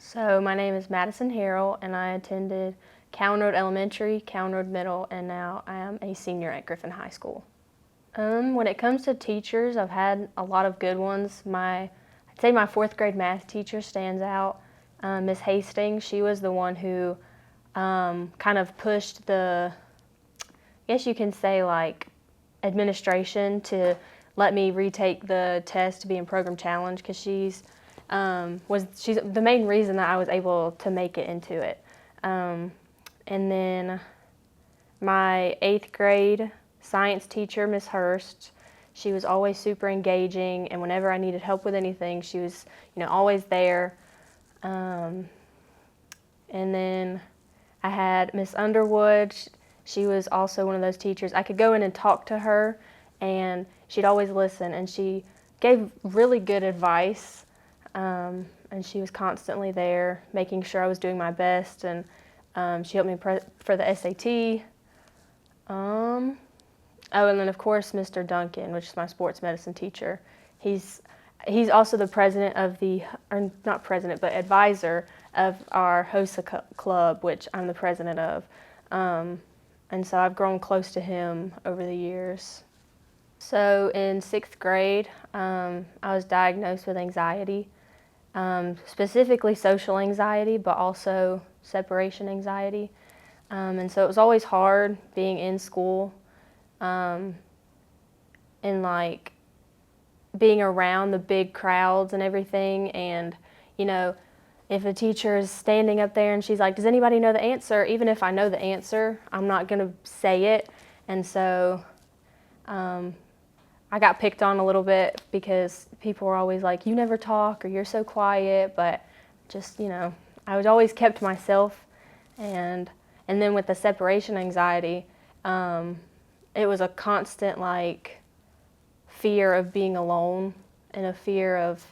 So my name is Madison Harrell, and I attended Cowan Road Elementary, Cowan Road Middle, and now I am a senior at Griffin High School. When it comes to teachers, I've had a lot of good ones. I'd say my fourth grade math teacher stands out. Miss Hastings, she was the one who kind of pushed I guess you can say like administration to let me retake the test to be in program challenge because she's the main reason that I was able to make it into it. And then my eighth grade science teacher, Miss Hurst, she was always super engaging, and whenever I needed help with anything, she was, always there. And then I had Miss Underwood. She was also one of those teachers. I could go in and talk to her, and she'd always listen, and she gave really good advice. And she was constantly there, making sure I was doing my best, and she helped me for the SAT. And then of course Mr. Duncan, which is my sports medicine teacher. He's also the president of or not president, but advisor of our HOSA club, which I'm the president of. And so I've grown close to him over the years. So in sixth grade, I was diagnosed with anxiety, specifically social anxiety, but also separation anxiety. And so it was always hard being in school and like being around the big crowds and everything. And, if a teacher is standing up there and she's like, does anybody know the answer? Even if I know the answer, I'm not going to say it. And so I got picked on a little bit because people were always like, you never talk or you're so quiet. But just, I was always kept to myself. And then with the separation anxiety, it was a constant like fear of being alone and a fear of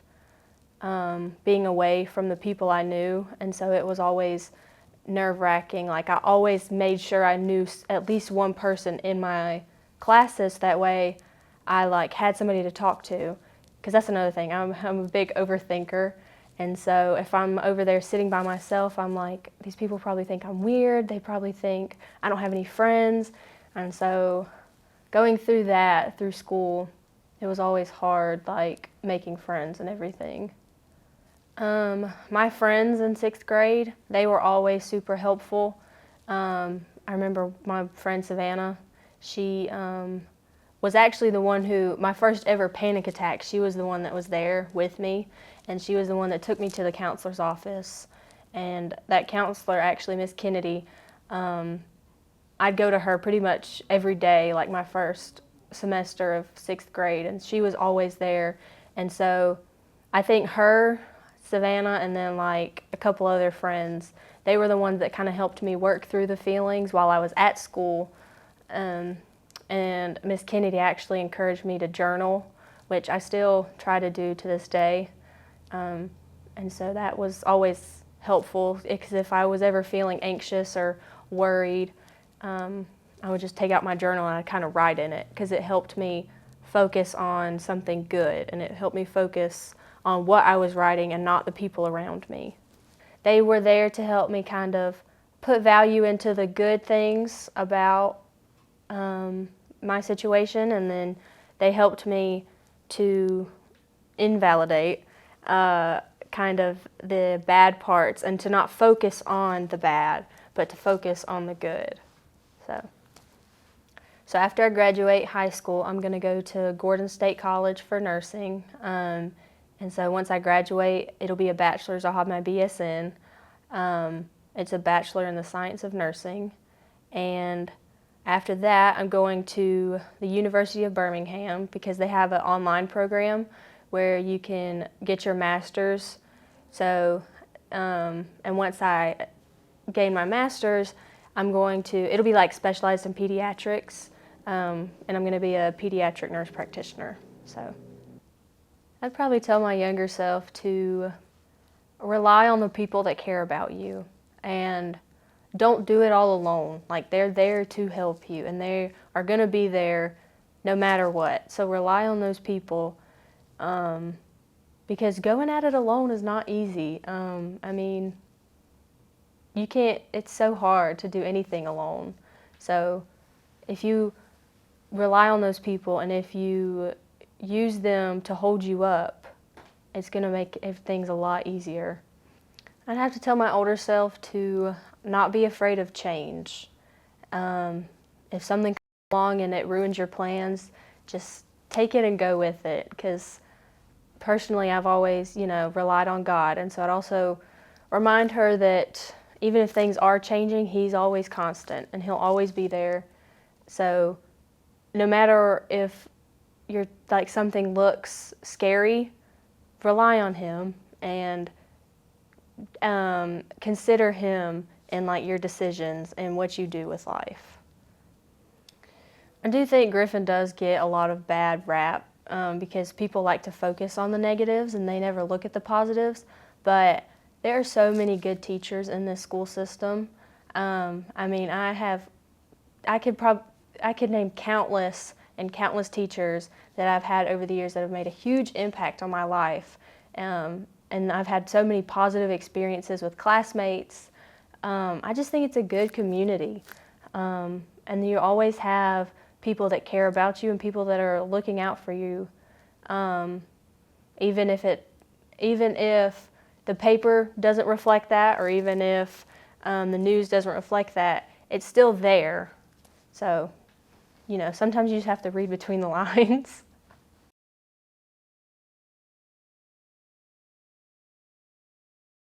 being away from the people I knew. And so it was always nerve-wracking. Like I always made sure I knew at least one person in my classes. That way I like had somebody to talk to. Because that's another thing. I'm a big overthinker. And so if I'm over there sitting by myself, I'm like, these people probably think I'm weird. They probably think I don't have any friends. And so going through that, through school, it was always hard, like making friends and everything. My friends in sixth grade, they were always super helpful. I remember my friend Savannah, she was actually the one who, my first ever panic attack, she was the one that was there with me, and she was the one that took me to the counselor's office. And that counselor, actually, Miss Kennedy, I'd go to her pretty much every day, like my first semester of sixth grade, and she was always there. And so I think her, Savannah, and then like a couple other friends, they were the ones that kind of helped me work through the feelings while I was at school. And Miss Kennedy actually encouraged me to journal, which I still try to do to this day. And so that was always helpful, because if I was ever feeling anxious or worried, I would just take out my journal and I'd kind of write in it, because it helped me focus on something good, and it helped me focus on what I was writing and not the people around me. They were there to help me kind of put value into the good things about my situation, and then they helped me to invalidate kind of the bad parts, and to not focus on the bad, but to focus on the good. So after I graduate high school, I'm going to go to Gordon State College for nursing. And so once I graduate, it'll be a bachelor's. I'll have my BSN. It's a bachelor in the science of nursing. And after that, I'm going to the University of Birmingham, because they have an online program where you can get your master's. So, and once I gain my master's, it'll be like specialized in pediatrics, and I'm going to be a pediatric nurse practitioner. So I'd probably tell my younger self to rely on the people that care about you, and don't do it all alone. Like, they're there to help you, and they are going to be there no matter what. So rely on those people, because going at it alone is not easy. I mean, you can't, it's so hard to do anything alone. So if you rely on those people and if you use them to hold you up, it's going to make things a lot easier. I'd have to tell my older self to not be afraid of change. If something comes along and it ruins your plans, just take it and go with it, because personally I've always, relied on God, and so I'd also remind her that even if things are changing, He's always constant and He'll always be there. So no matter if something looks scary, rely on Him and consider Him in your decisions and what you do with life. I do think Griffin does get a lot of bad rap because people like to focus on the negatives and they never look at the positives, but there are so many good teachers in this school system. I mean, I could name countless teachers that I've had over the years that have made a huge impact on my life. And I've had so many positive experiences with classmates. I just think it's a good community. And you always have people that care about you and people that are looking out for you. Even if the paper doesn't reflect that, or even if the news doesn't reflect that, it's still there. So, sometimes you just have to read between the lines.